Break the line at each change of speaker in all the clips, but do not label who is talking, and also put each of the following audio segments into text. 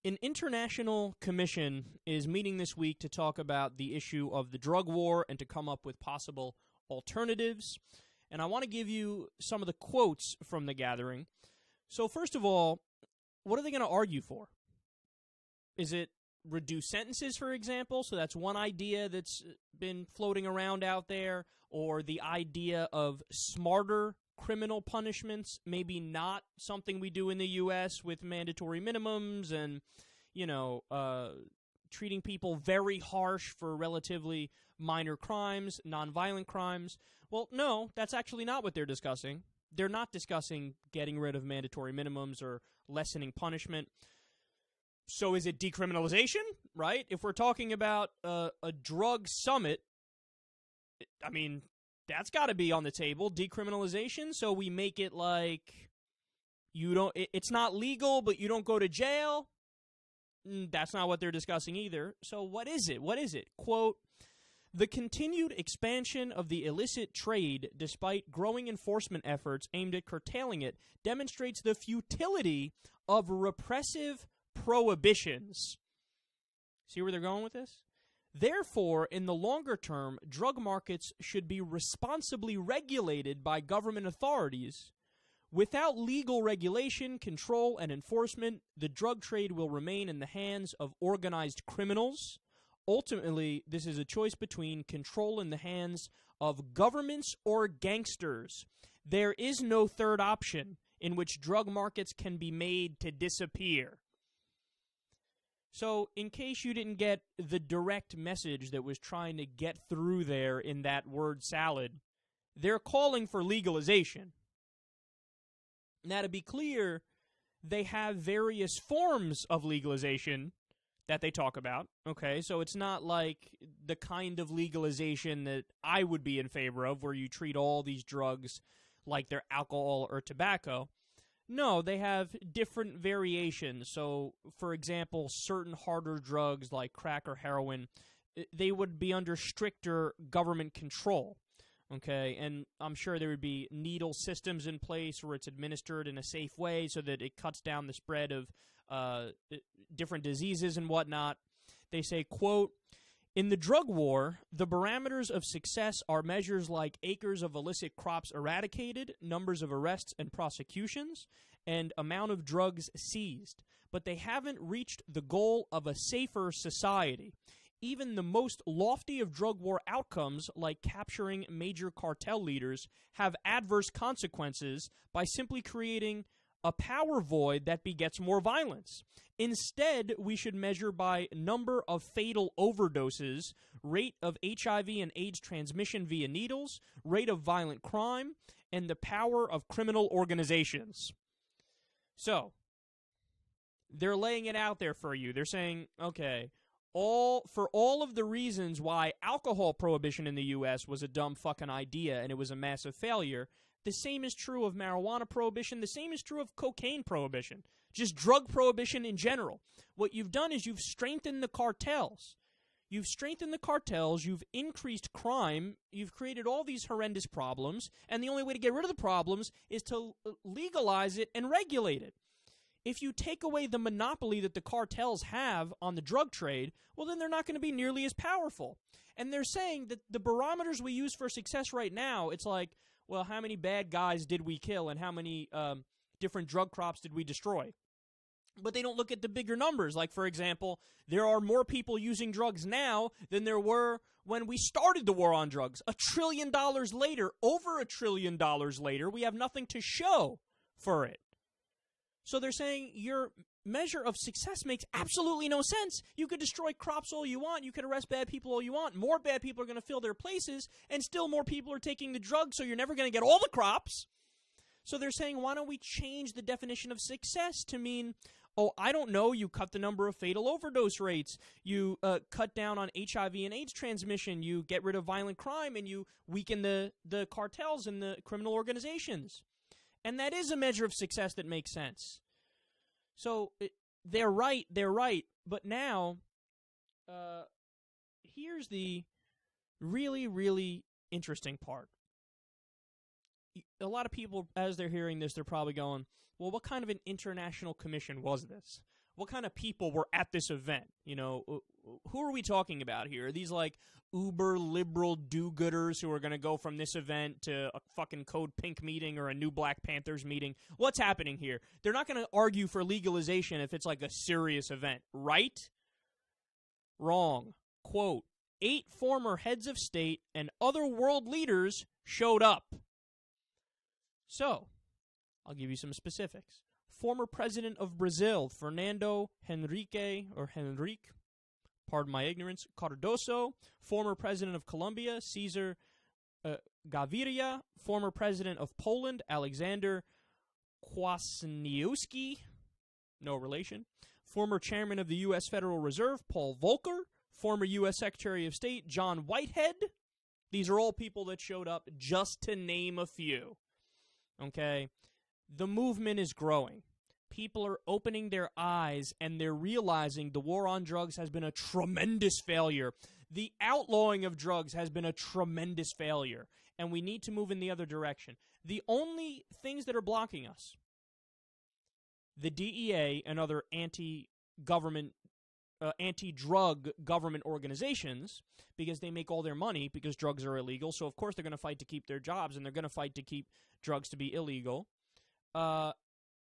An international commission is meeting this week to talk about the issue of the drug war and to come up with possible alternatives. And I want to give you some of the quotes from the gathering. So first of all, what are they going to argue for? Is it reduce sentences, for example? So that's one idea that's been floating around out there. Or the idea of smarter criminal punishments, maybe not something we do in the U.S. with mandatory minimums and, treating people very harsh for relatively minor crimes, nonviolent crimes. Well, no, that's actually not what they're discussing. They're not discussing getting rid of mandatory minimums or lessening punishment. So is it decriminalization, right? If we're talking about a drug summit, I mean, that's got to be on the table, decriminalization. So we make it like it's not legal, but you don't go to jail. That's not what they're discussing either. So what is it? What is it? Quote, the continued expansion of the illicit trade, despite growing enforcement efforts aimed at curtailing it, demonstrates the futility of repressive prohibitions. See where they're going with this? Therefore, in the longer term, drug markets should be responsibly regulated by government authorities. Without legal regulation, control, and enforcement, the drug trade will remain in the hands of organized criminals. Ultimately, this is a choice between control in the hands of governments or gangsters. There is no third option in which drug markets can be made to disappear. So, in case you didn't get the direct message that was trying to get through there in that word salad, they're calling for legalization. Now, to be clear, they have various forms of legalization that they talk about, okay? So it's not like the kind of legalization that I would be in favor of, where you treat all these drugs like they're alcohol or tobacco. No, they have different variations. So, for example, certain harder drugs like crack or heroin, they would be under stricter government control, okay? And I'm sure there would be needle systems in place where it's administered in a safe way so that it cuts down the spread of different diseases and whatnot. They say, quote, in the drug war, the parameters of success are measures like acres of illicit crops eradicated, numbers of arrests and prosecutions, and amount of drugs seized. But they haven't reached the goal of a safer society. Even the most lofty of drug war outcomes, like capturing major cartel leaders, have adverse consequences by simply creating a power void that begets more violence. Instead, we should measure by number of fatal overdoses, rate of HIV and AIDS transmission via needles, rate of violent crime, and the power of criminal organizations. So, they're laying it out there for you. They're saying, okay, for all of the reasons why alcohol prohibition in the U.S. was a dumb fucking idea and it was a massive failure, the same is true of marijuana prohibition. The same is true of cocaine prohibition. Just drug prohibition in general. What you've done is you've strengthened the cartels. You've strengthened the cartels. You've increased crime. You've created all these horrendous problems. And the only way to get rid of the problems is to legalize it and regulate it. If you take away the monopoly that the cartels have on the drug trade, well, then they're not going to be nearly as powerful. And they're saying that the barometers we use for success right now, it's like, well, how many bad guys did we kill and how many different drug crops did we destroy? But they don't look at the bigger numbers. Like, for example, there are more people using drugs now than there were when we started the war on drugs. $1 trillion later, over $1 trillion later, we have nothing to show for it. So they're saying your measure of success makes absolutely no sense. You could destroy crops all you want. You could arrest bad people all you want. More bad people are going to fill their places, and still more people are taking the drugs, so you're never going to get all the crops. So they're saying, why don't we change the definition of success to mean, oh, I don't know, you cut the number of fatal overdose rates, you cut down on HIV and AIDS transmission, you get rid of violent crime, and you weaken the cartels and the criminal organizations. And that is a measure of success that makes sense. So they're right, but now here's the really, really interesting part. A lot of people, as they're hearing this, they're probably going, well, what kind of an international commission was this? what kind of people were at this event? You know, who are we talking about here? Are these like uber liberal do-gooders who are going to go from this event to a fucking Code Pink meeting or a new Black Panthers meeting? What's happening here? They're not going to argue for legalization if it's like a serious event, right? Wrong. Quote, 8 former heads of state and other world leaders showed up. So, I'll give you some specifics. Former president of Brazil, Fernando Henrique, pardon my ignorance, Cardoso. Former president of Colombia, Cesar Gaviria. Former president of Poland, Alexander Kwasniewski, no relation. Former chairman of the U.S. Federal Reserve, Paul Volcker. Former U.S. Secretary of State, John Whitehead. These are all people that showed up, just to name a few. Okay? The movement is growing. People are opening their eyes, and they're realizing the war on drugs has been a tremendous failure. The outlawing of drugs has been a tremendous failure, and we need to move in the other direction. The only things that are blocking us, the DEA and other anti-drug government organizations, because they make all their money because drugs are illegal, so of course they're going to fight to keep their jobs, and they're going to fight to keep drugs to be illegal,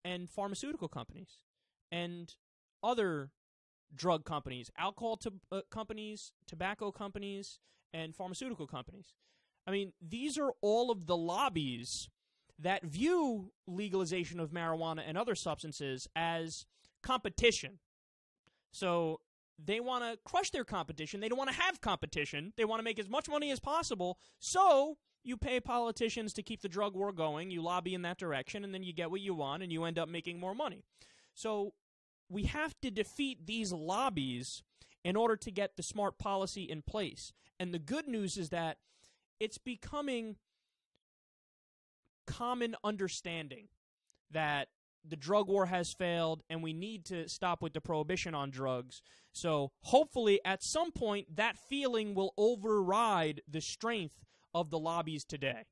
and pharmaceutical companies, and other drug companies, alcohol companies, tobacco companies, and pharmaceutical companies. I mean, these are all of the lobbies that view legalization of marijuana and other substances as competition. So they want to crush their competition. They don't want to have competition. They want to make as much money as possible. So you pay politicians to keep the drug war going. You lobby in that direction, and then you get what you want, and you end up making more money. So we have to defeat these lobbies in order to get the smart policy in place. And the good news is that it's becoming common understanding that the drug war has failed, and we need to stop with the prohibition on drugs. So hopefully at some point that feeling will override the strength of the lobbies today.